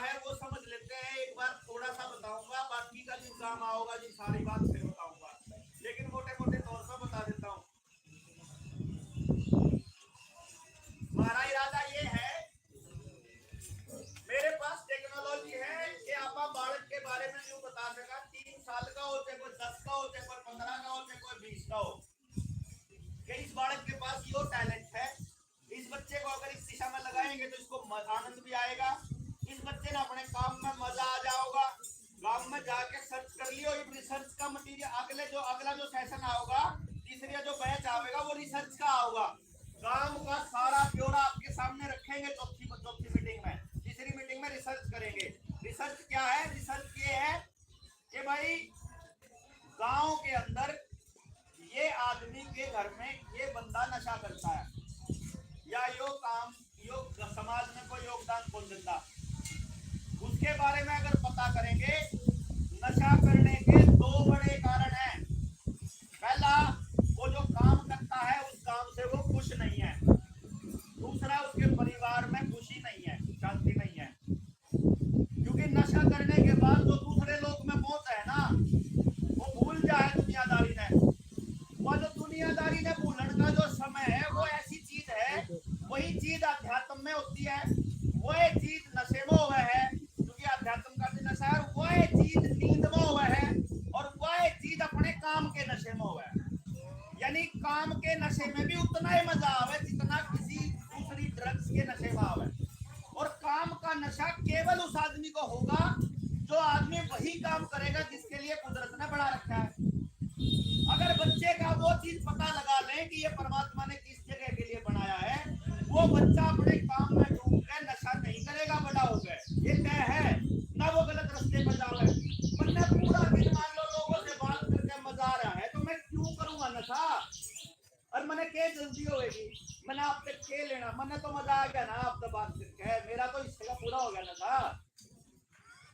है वो समझ लेते हैं। एक बार थोड़ा सा बताऊंगा, बाकी का जो काम आओगा जी सारी बात फिर बताऊंगा, लेकिन मोटे मोटे तौर पर बता देता हूँ। हमारा इरादा ये है, मेरे पास टेक्नोलॉजी है कि आप बालक के बारे में यूं बता सका, 3 साल का हो चाहे कोई 10 का हो चाहे कोई 15 का हो चाहे कोई 20 का हो, कि इस बालक के पास यो टैलेंट है। इस बच्चे को अगर इस दिशा में लगाएंगे तो इसको आनंद भी आएगा, इस बच्चे ने अपने काम में मजा आ जाओगा। गांव में जाके सर्च कर लियो, रिसर्च का मटीरियल अगला जो सेशन आओगा, तीसरा जो बैच आएगा वो रिसर्च का आओगा। काम का सारा ब्यौरा आपके सामने रखेंगे चौथी मीटिंग में। तीसरी मीटिंग में रिसर्च करेंगे। रिसर्च क्या है? रिसर्च ये है कि भाई गांव के अंदर ये आदमी के घर में ये बंदा नशा करता है, या यो समाज में कोई योगदान खोल देता, उसके बारे में अगर पता करेंगे। नशा करने के 2 बड़े कारण हैं। पहला, वो जो काम करता है उस काम से वो खुश नहीं है। दूसरा, उसके परिवार में खुशी नहीं है, शांति नहीं है। क्योंकि नशा करने के बाद जो दूसरे लोक में पहुंच है ना, वो भूल जाए दुनियादारी ने। वो जो दुनियादारी ने भूलने का जो समय है, वो ऐसी चीज है, वही चीज अध्यात्म में होती है, वही चीज नशे में हुआ है, क्योंकि अध्यात्म का भी नशा है। वही चीज नींद में हुआ है, और वही चीज अपने काम के नशे में हुआ है। यानी काम के नशे में भी उतना ही मजा आवे जितना किसी दूसरी ड्रग्स के नशे में आवे। और काम का नशा केवल उस आदमी को होगा जो आदमी वही काम करेगा जिसके लिए कुदरत ने बना रखा है। अगर बच्चे का वो चीज पता लगा लें कि ये परमात्मा ने किस जगह के लिए बनाया है, वो बच्चा अपने काम में डूब कर नशा नहीं करेगा बड़ा हो गए, ये तय है ना। वो गलत रास्ते पर जावे। वरना पूरा दिन मान लो लोगों से बात करके मजा आ रहा है, तो मैं क्यों करूंगा नशा? और मैंने क्या जल्दी होगी, मैंने आपसे क्या लेना? मैंने तो मजा आ गया ना आपसे बात करके, मेरा तो इससे का पूरा हो गया नशा।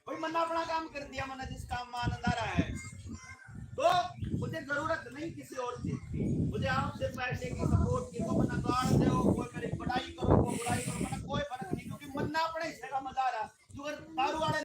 भाई मैंने अपना काम कर दिया, मैंने जिस काम में आनंद आ रहा है, तो मुझे जरूरत नहीं किसी और चीज की। मुझे आपसे पैसे की, सपोर्ट की, को मना गाड़ दो, कोई मेरी पढ़ाई करो, कोई बुराई करो, मैंने कोई फर्क नहीं, क्योंकि मन्ना अपने हिस्से का मजा आ रहा है। दारू वाले